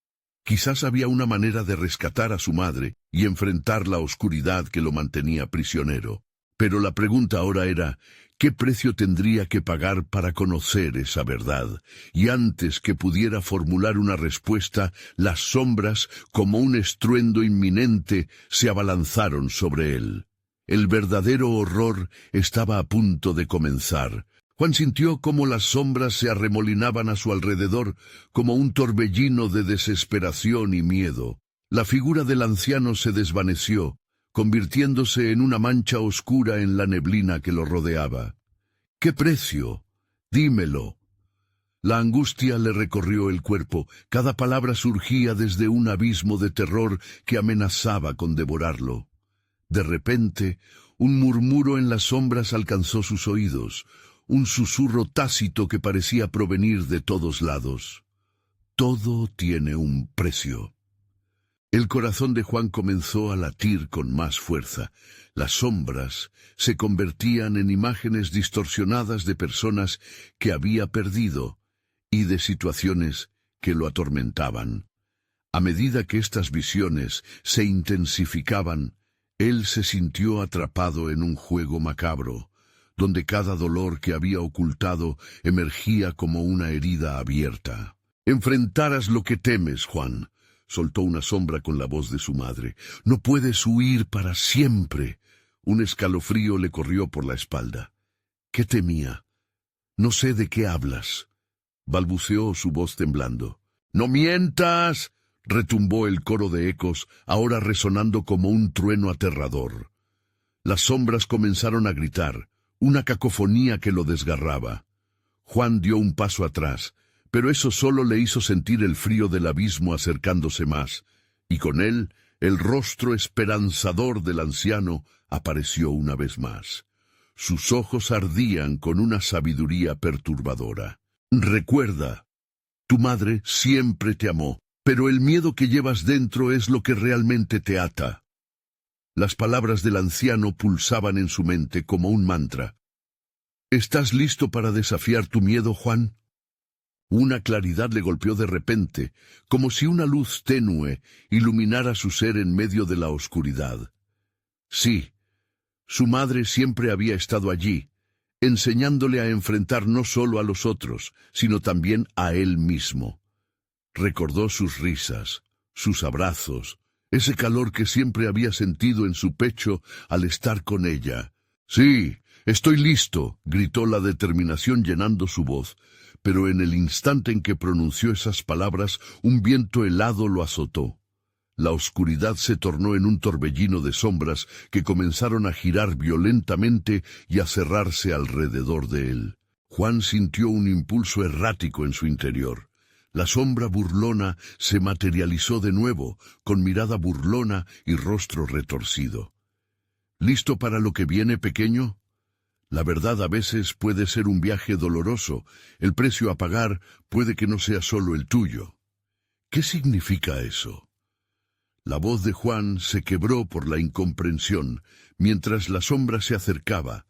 Quizás había una manera de rescatar a su madre y enfrentar la oscuridad que lo mantenía prisionero. Pero la pregunta ahora era, ¿qué precio tendría que pagar para conocer esa verdad? Y antes que pudiera formular una respuesta, las sombras, como un estruendo inminente, se abalanzaron sobre él. El verdadero horror estaba a punto de comenzar. Juan sintió cómo las sombras se arremolinaban a su alrededor, como un torbellino de desesperación y miedo. La figura del anciano se desvaneció, convirtiéndose en una mancha oscura en la neblina que lo rodeaba. «¿Qué precio? Dímelo». La angustia le recorrió el cuerpo, cada palabra surgía desde un abismo de terror que amenazaba con devorarlo. De repente, un murmuro en las sombras alcanzó sus oídos, un susurro tácito que parecía provenir de todos lados. «Todo tiene un precio». El corazón de Juan comenzó a latir con más fuerza. Las sombras se convertían en imágenes distorsionadas de personas que había perdido y de situaciones que lo atormentaban. A medida que estas visiones se intensificaban, él se sintió atrapado en un juego macabro, donde cada dolor que había ocultado emergía como una herida abierta. «Enfrentarás lo que temes, Juan», soltó una sombra con la voz de su madre. «No puedes huir para siempre». Un escalofrío le corrió por la espalda. «¿Qué temía? No sé de qué hablas», balbuceó su voz temblando. «¡No mientas!», retumbó el coro de ecos, ahora resonando como un trueno aterrador. Las sombras comenzaron a gritar, una cacofonía que lo desgarraba. Juan dio un paso atrás, pero eso solo le hizo sentir el frío del abismo acercándose más, y con él el rostro esperanzador del anciano apareció una vez más. Sus ojos ardían con una sabiduría perturbadora. «Recuerda, tu madre siempre te amó, pero el miedo que llevas dentro es lo que realmente te ata». Las palabras del anciano pulsaban en su mente como un mantra. «¿Estás listo para desafiar tu miedo, Juan?». Una claridad le golpeó de repente, como si una luz tenue iluminara su ser en medio de la oscuridad. Sí, su madre siempre había estado allí, enseñándole a enfrentar no solo a los otros, sino también a él mismo. Recordó sus risas, sus abrazos, ese calor que siempre había sentido en su pecho al estar con ella. «Sí, estoy listo», gritó la determinación llenando su voz, pero en el instante en que pronunció esas palabras, un viento helado lo azotó. La oscuridad se tornó en un torbellino de sombras que comenzaron a girar violentamente y a cerrarse alrededor de él. Juan sintió un impulso errático en su interior. La sombra burlona se materializó de nuevo, con mirada burlona y rostro retorcido. «¿Listo para lo que viene, pequeño? La verdad a veces puede ser un viaje doloroso. El precio a pagar puede que no sea solo el tuyo». «¿Qué significa eso?». La voz de Juan se quebró por la incomprensión, mientras la sombra se acercaba.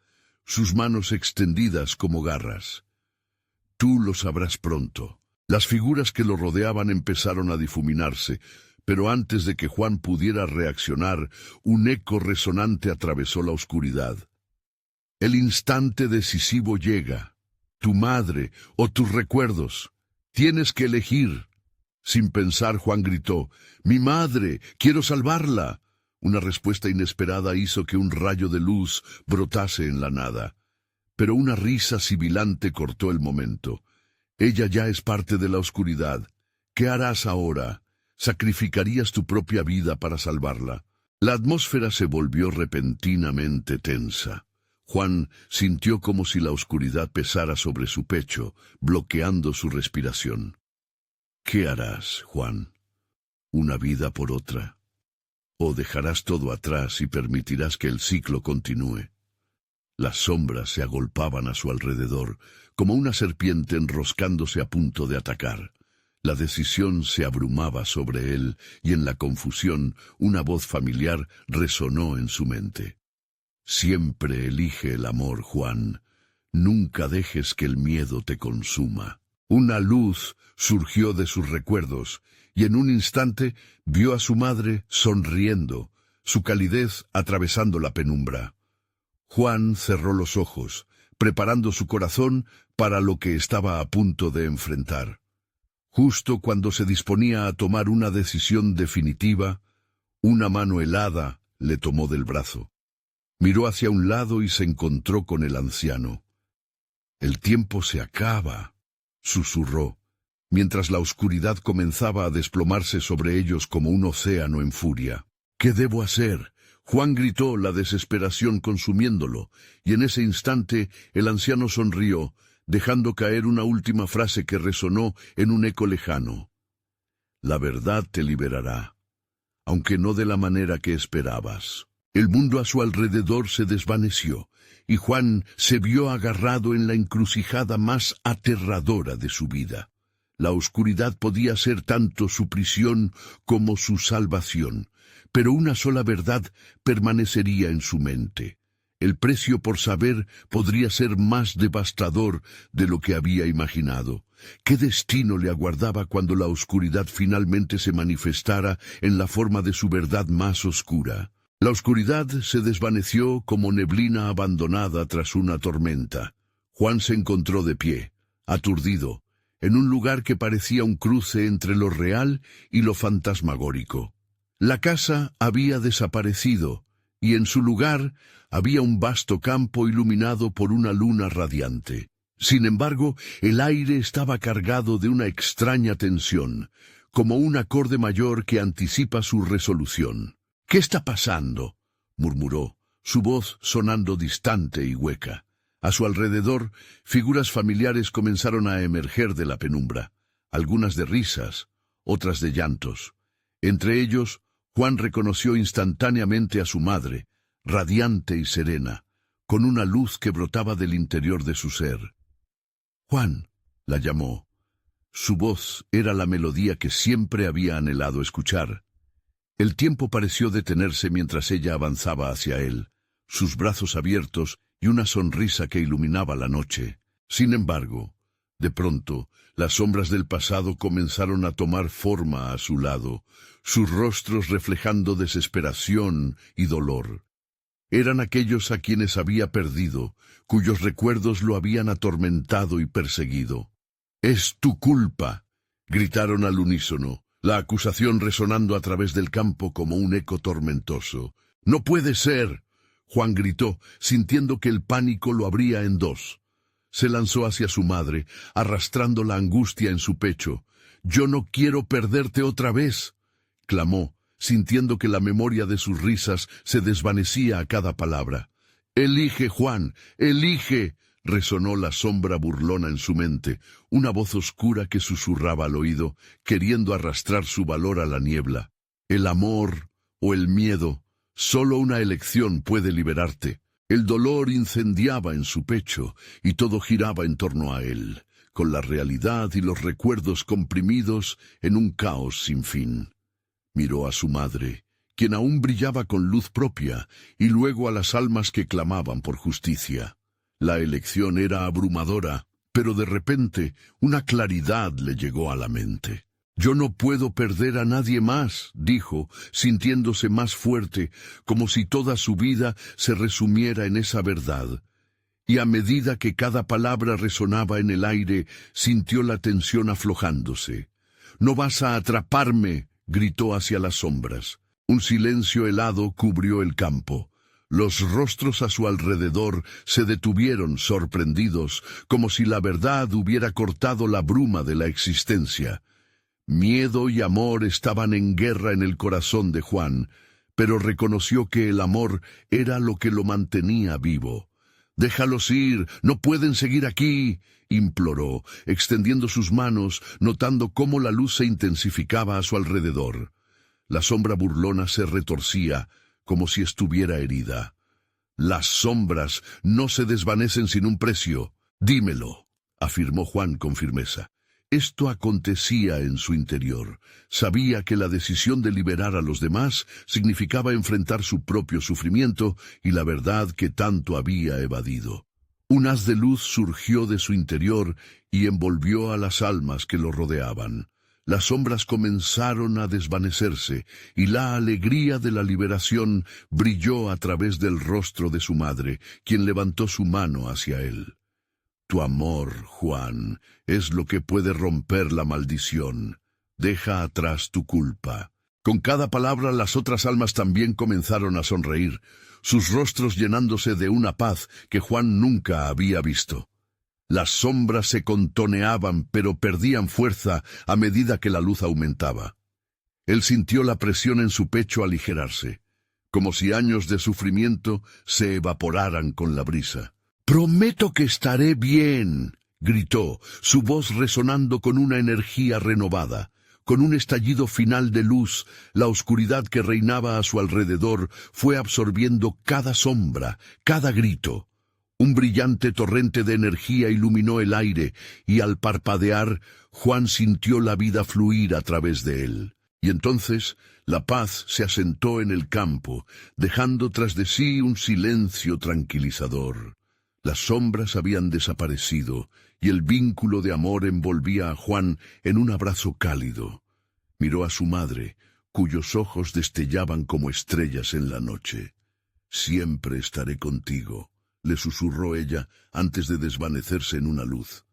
sus manos extendidas como garras. Tú lo sabrás pronto. Las figuras que lo rodeaban empezaron a difuminarse, pero antes de que Juan pudiera reaccionar, un eco resonante atravesó la oscuridad. El instante decisivo llega. Tu madre o tus recuerdos. Tienes que elegir. Sin pensar, Juan gritó, «¡Mi madre! ¡Quiero salvarla!». Una respuesta inesperada hizo que un rayo de luz brotase en la nada. Pero una risa sibilante cortó el momento. Ella ya es parte de la oscuridad. ¿Qué harás ahora? ¿Sacrificarías tu propia vida para salvarla? La atmósfera se volvió repentinamente tensa. Juan sintió como si la oscuridad pesara sobre su pecho, bloqueando su respiración. ¿Qué harás, Juan? ¿Una vida por otra? ¿O dejarás todo atrás y permitirás que el ciclo continúe? Las sombras se agolpaban a su alrededor, como una serpiente enroscándose a punto de atacar. La decisión se abrumaba sobre él, y en la confusión una voz familiar resonó en su mente. Siempre elige el amor, Juan. Nunca dejes que el miedo te consuma. Una luz surgió de sus recuerdos, y en un instante vio a su madre sonriendo, su calidez atravesando la penumbra. Juan cerró los ojos, preparando su corazón para lo que estaba a punto de enfrentar. Justo cuando se disponía a tomar una decisión definitiva, una mano helada le tomó del brazo. Miró hacia un lado y se encontró con el anciano. «El tiempo se acaba», susurró, mientras la oscuridad comenzaba a desplomarse sobre ellos como un océano en furia. «¿Qué debo hacer?». Juan gritó, la desesperación consumiéndolo, y en ese instante el anciano sonrió, dejando caer una última frase que resonó en un eco lejano. «La verdad te liberará, aunque no de la manera que esperabas». El mundo a su alrededor se desvaneció, y Juan se vio agarrado en la encrucijada más aterradora de su vida. La oscuridad podía ser tanto su prisión como su salvación, pero una sola verdad permanecería en su mente. El precio por saber podría ser más devastador de lo que había imaginado. ¿Qué destino le aguardaba cuando la oscuridad finalmente se manifestara en la forma de su verdad más oscura? La oscuridad se desvaneció como neblina abandonada tras una tormenta. Juan se encontró de pie, aturdido, en un lugar que parecía un cruce entre lo real y lo fantasmagórico. La casa había desaparecido, y en su lugar había un vasto campo iluminado por una luna radiante. Sin embargo, el aire estaba cargado de una extraña tensión, como un acorde mayor que anticipa su resolución. «¿Qué está pasando?», murmuró, su voz sonando distante y hueca. A su alrededor, figuras familiares comenzaron a emerger de la penumbra, algunas de risas, otras de llantos. Entre ellos, Juan reconoció instantáneamente a su madre, radiante y serena, con una luz que brotaba del interior de su ser. «Juan», la llamó. Su voz era la melodía que siempre había anhelado escuchar. El tiempo pareció detenerse mientras ella avanzaba hacia él, sus brazos abiertos y una sonrisa que iluminaba la noche. Sin embargo, de pronto, las sombras del pasado comenzaron a tomar forma a su lado, sus rostros reflejando desesperación y dolor. Eran aquellos a quienes había perdido, cuyos recuerdos lo habían atormentado y perseguido. «Es tu culpa», gritaron al unísono, la acusación resonando a través del campo como un eco tormentoso. «¡No puede ser!», Juan gritó, sintiendo que el pánico lo abría en dos. Se lanzó hacia su madre, arrastrando la angustia en su pecho. «¡Yo no quiero perderte otra vez!», clamó, sintiendo que la memoria de sus risas se desvanecía a cada palabra. «Elige, Juan, elige», resonó la sombra burlona en su mente, una voz oscura que susurraba al oído, queriendo arrastrar su valor a la niebla. «El amor o el miedo, solo una elección puede liberarte». El dolor incendiaba en su pecho, y todo giraba en torno a él, con la realidad y los recuerdos comprimidos en un caos sin fin. Miró a su madre, quien aún brillaba con luz propia, y luego a las almas que clamaban por justicia. La elección era abrumadora, pero de repente una claridad le llegó a la mente. «Yo no puedo perder a nadie más», dijo, sintiéndose más fuerte, como si toda su vida se resumiera en esa verdad. Y a medida que cada palabra resonaba en el aire, sintió la tensión aflojándose. «No vas a atraparme», gritó hacia las sombras. Un silencio helado cubrió el campo. Los rostros a su alrededor se detuvieron sorprendidos, como si la verdad hubiera cortado la bruma de la existencia. Miedo y amor estaban en guerra en el corazón de Juan, pero reconoció que el amor era lo que lo mantenía vivo. «Déjalos ir, no pueden seguir aquí», imploró, extendiendo sus manos, notando cómo la luz se intensificaba a su alrededor. La sombra burlona se retorcía, como si estuviera herida. «Las sombras no se desvanecen sin un precio. Dímelo», afirmó Juan con firmeza. Esto acontecía en su interior. Sabía que la decisión de liberar a los demás significaba enfrentar su propio sufrimiento y la verdad que tanto había evadido. Un haz de luz surgió de su interior y envolvió a las almas que lo rodeaban. Las sombras comenzaron a desvanecerse y la alegría de la liberación brilló a través del rostro de su madre, quien levantó su mano hacia él. «Tu amor, Juan, es lo que puede romper la maldición. Deja atrás tu culpa». Con cada palabra las otras almas también comenzaron a sonreír, sus rostros llenándose de una paz que Juan nunca había visto. Las sombras se contoneaban, pero perdían fuerza a medida que la luz aumentaba. Él sintió la presión en su pecho aligerarse, como si años de sufrimiento se evaporaran con la brisa. «Prometo que estaré bien», gritó, su voz resonando con una energía renovada. Con un estallido final de luz, la oscuridad que reinaba a su alrededor fue absorbiendo cada sombra, cada grito. Un brillante torrente de energía iluminó el aire, y al parpadear, Juan sintió la vida fluir a través de él. Y entonces la paz se asentó en el campo, dejando tras de sí un silencio tranquilizador. Las sombras habían desaparecido, y el vínculo de amor envolvía a Juan en un abrazo cálido. Miró a su madre, cuyos ojos destellaban como estrellas en la noche. «Siempre estaré contigo», le susurró ella antes de desvanecerse en una luz.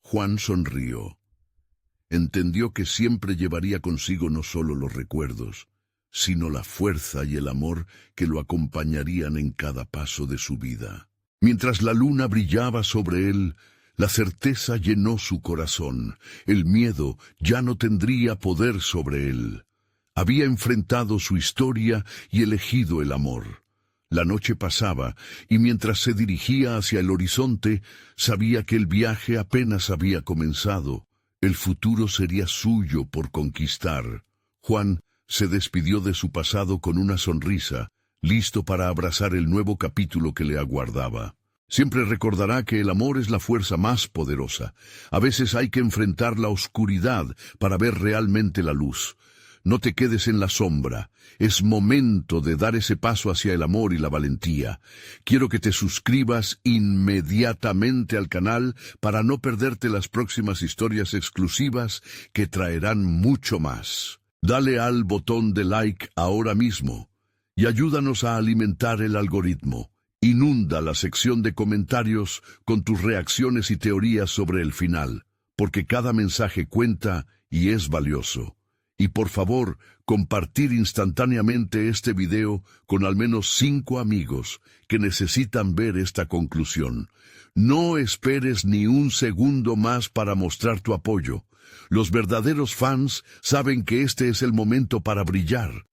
Juan sonrió. Entendió que siempre llevaría consigo no solo los recuerdos, sino la fuerza y el amor que lo acompañarían en cada paso de su vida. Mientras la luna brillaba sobre él, la certeza llenó su corazón. El miedo ya no tendría poder sobre él. Había enfrentado su historia y elegido el amor. La noche pasaba, y mientras se dirigía hacia el horizonte, sabía que el viaje apenas había comenzado. El futuro sería suyo por conquistar. Juan se despidió de su pasado con una sonrisa, listo para abrazar el nuevo capítulo que le aguardaba. Siempre recordará que el amor es la fuerza más poderosa. A veces hay que enfrentar la oscuridad para ver realmente la luz. No te quedes en la sombra. Es momento de dar ese paso hacia el amor y la valentía. Quiero que te suscribas inmediatamente al canal para no perderte las próximas historias exclusivas que traerán mucho más. Dale al botón de like ahora mismo y ayúdanos a alimentar el algoritmo. Inunda la sección de comentarios con tus reacciones y teorías sobre el final, porque cada mensaje cuenta y es valioso. Y por favor, compartir instantáneamente este video con al menos 5 amigos que necesitan ver esta conclusión. No esperes ni un segundo más para mostrar tu apoyo. Los verdaderos fans saben que este es el momento para brillar.